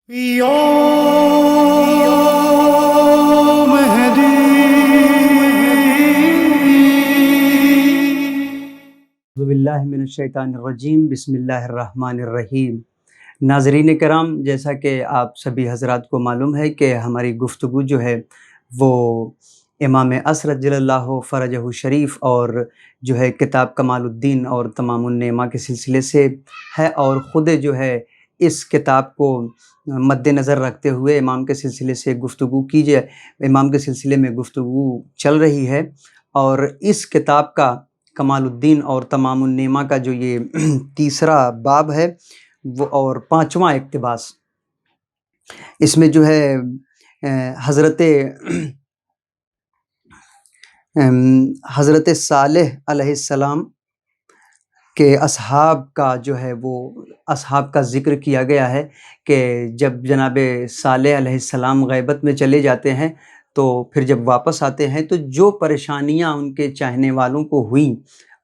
یا مہدی اعوذ باللہ من الشیطان الرجیم، بسم اللہ الرحمن الرحیم۔ ناظرین کرام، جیسا کہ آپ سبھی حضرات کو معلوم ہے کہ ہماری گفتگو جو ہے وہ امام عصر عجل اللہ فرجہ شریف اور جو ہے کتاب کمال الدین اور تمام النعمہ کے سلسلے سے ہے، اور خود جو ہے اس کتاب کو مد نظر رکھتے ہوئے امام کے سلسلے سے گفتگو امام کے سلسلے میں گفتگو چل رہی ہے۔ اور اس کتاب کا کمال الدین اور تمام النعمہ کا جو یہ تیسرا باب ہے وہ اور پانچواں اقتباس، اس میں جو ہے حضرت صالح علیہ السلام کہ اصحاب کا جو ہے وہ اصحاب کا ذکر کیا گیا ہے کہ جب جناب صالح علیہ السلام غیبت میں چلے جاتے ہیں تو پھر جب واپس آتے ہیں تو جو پریشانیاں ان کے چاہنے والوں کو ہوئیں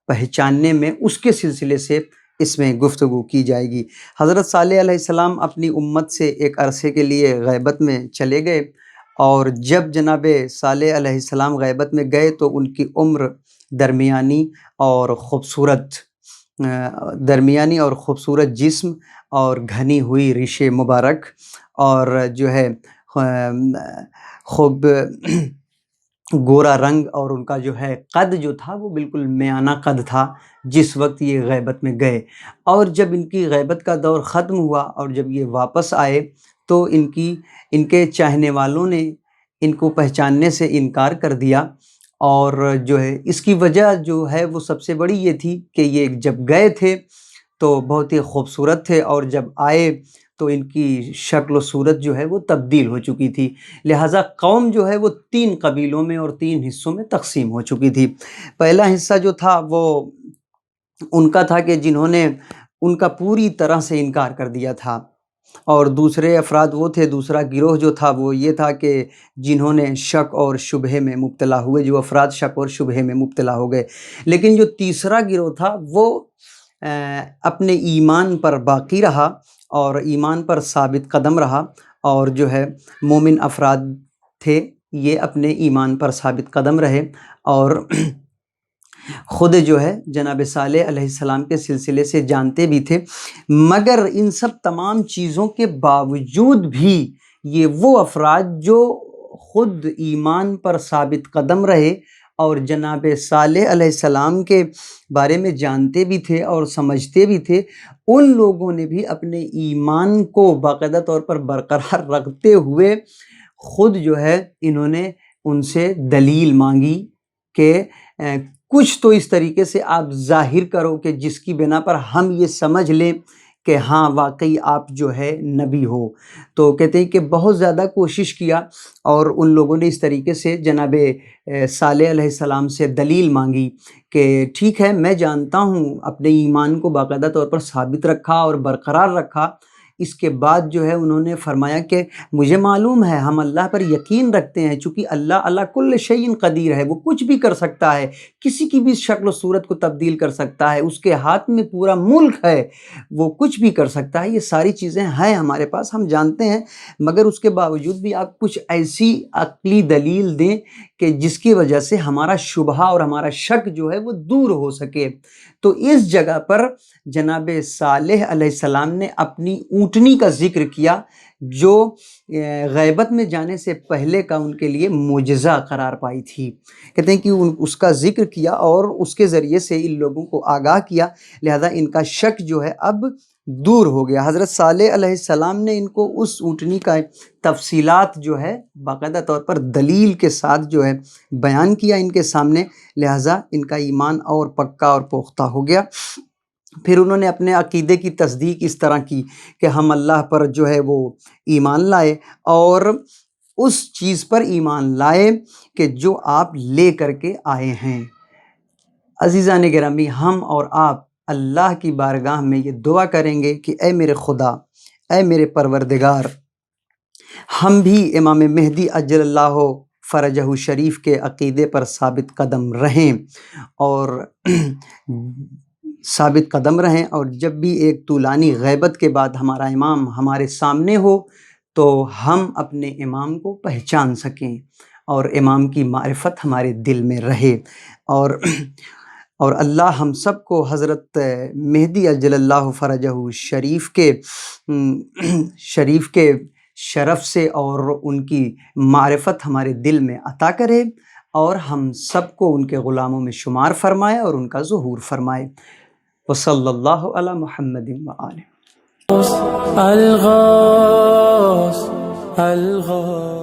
پہچاننے میں، اس کے سلسلے سے اس میں گفتگو کی جائے گی۔ حضرت صالح علیہ السلام اپنی امت سے ایک عرصے کے لیے غیبت میں چلے گئے، اور جب جناب صالح علیہ السلام غیبت میں گئے تو ان کی عمر درمیانی اور خوبصورت جسم اور گھنی ہوئی ریش مبارک اور جو ہے خوب گورا رنگ، اور ان کا جو ہے قد جو تھا وہ بالکل میانہ قد تھا جس وقت یہ غیبت میں گئے۔ اور جب ان کی غیبت کا دور ختم ہوا اور جب یہ واپس آئے تو ان کے چاہنے والوں نے ان کو پہچاننے سے انکار کر دیا، اور جو ہے اس کی وجہ جو ہے وہ سب سے بڑی یہ تھی کہ یہ جب گئے تھے تو بہت ہی خوبصورت تھے، اور جب آئے تو ان کی شکل و صورت جو ہے وہ تبدیل ہو چکی تھی، لہٰذا قوم جو ہے وہ 3 قبیلوں میں اور 3 حصوں میں تقسیم ہو چکی تھی۔ پہلا حصہ جو تھا وہ ان کا تھا کہ جنہوں نے ان کا پوری طرح سے انکار کر دیا تھا، اور دوسرے افراد وہ تھے، دوسرا گروہ جو تھا وہ یہ تھا کہ جنہوں نے شک اور شبہے میں مبتلا ہوئے، جو افراد شک اور شبہے میں مبتلا ہو گئے۔ لیکن جو تیسرا گروہ تھا وہ اپنے ایمان پر باقی رہا اور ایمان پر ثابت قدم رہا، اور جو ہے مومن افراد تھے یہ اپنے ایمان پر ثابت قدم رہے، اور خود جو ہے جناب صالح علیہ السلام کے سلسلے سے جانتے بھی تھے، مگر ان سب تمام چیزوں کے باوجود بھی یہ وہ افراد جو خود ایمان پر ثابت قدم رہے اور جناب صالح علیہ السلام کے بارے میں جانتے بھی تھے اور سمجھتے بھی تھے، ان لوگوں نے بھی اپنے ایمان کو باقاعدہ طور پر برقرار رکھتے ہوئے خود جو ہے انہوں نے ان سے دلیل مانگی کہ کچھ تو اس طریقے سے آپ ظاہر کرو کہ جس کی بنا پر ہم یہ سمجھ لیں کہ ہاں واقعی آپ جو ہے نبی ہو۔ تو کہتے ہیں کہ بہت زیادہ کوشش کیا، اور ان لوگوں نے اس طریقے سے جناب صالح علیہ السلام سے دلیل مانگی کہ ٹھیک ہے، میں جانتا ہوں، اپنے ایمان کو باقاعدہ طور پر ثابت رکھا اور برقرار رکھا۔ اس کے بعد جو ہے انہوں نے فرمایا کہ مجھے معلوم ہے، ہم اللہ پر یقین رکھتے ہیں، چونکہ اللہ علی کل شیء قدیر ہے، وہ کچھ بھی کر سکتا ہے، کسی کی بھی شکل و صورت کو تبدیل کر سکتا ہے، اس کے ہاتھ میں پورا ملک ہے، وہ کچھ بھی کر سکتا ہے، یہ ساری چیزیں ہیں ہمارے پاس، ہم جانتے ہیں، مگر اس کے باوجود بھی آپ کچھ ایسی عقلی دلیل دیں کہ جس کی وجہ سے ہمارا شبہہ اور ہمارا شک جو ہے وہ دور ہو سکے۔ تو اس جگہ پر جناب صالح علیہ السلام نے اپنی اونٹنی کا ذکر کیا، جو غیبت میں جانے سے پہلے کا ان کے لیے معجزہ قرار پائی تھی۔ کہتے ہیں کہ اس کا ذکر کیا اور اس کے ذریعے سے ان لوگوں کو آگاہ کیا، لہذا ان کا شک جو ہے اب دور ہو گیا۔ حضرت صالح علیہ السلام نے ان کو اس اونٹنی کا تفصیلات جو ہے باقاعدہ طور پر دلیل کے ساتھ جو ہے بیان کیا ان کے سامنے، لہذا ان کا ایمان اور پکا اور پختہ ہو گیا۔ پھر انہوں نے اپنے عقیدے کی تصدیق اس طرح کی کہ ہم اللہ پر جو ہے وہ ایمان لائے، اور اس چیز پر ایمان لائے کہ جو آپ لے کر کے آئے ہیں۔ عزیزان گرامی، ہم اور آپ اللہ کی بارگاہ میں یہ دعا کریں گے کہ اے میرے خدا، اے میرے پروردگار، ہم بھی امام مہدی عجل اللہ فرجہ شریف کے عقیدے پر ثابت قدم رہیں، اور ثابت قدم رہیں، اور جب بھی ایک طولانی غیبت کے بعد ہمارا امام ہمارے سامنے ہو تو ہم اپنے امام کو پہچان سکیں اور امام کی معرفت ہمارے دل میں رہے، اور اللہ ہم سب کو حضرت مہدی اجل اللہ فرجہ شریف کے شرف سے اور ان کی معرفت ہمارے دل میں عطا کرے، اور ہم سب کو ان کے غلاموں میں شمار فرمائے اور ان کا ظہور فرمائے۔ وصلی اللہ علی محمد وآلہ۔ الغوث الغوث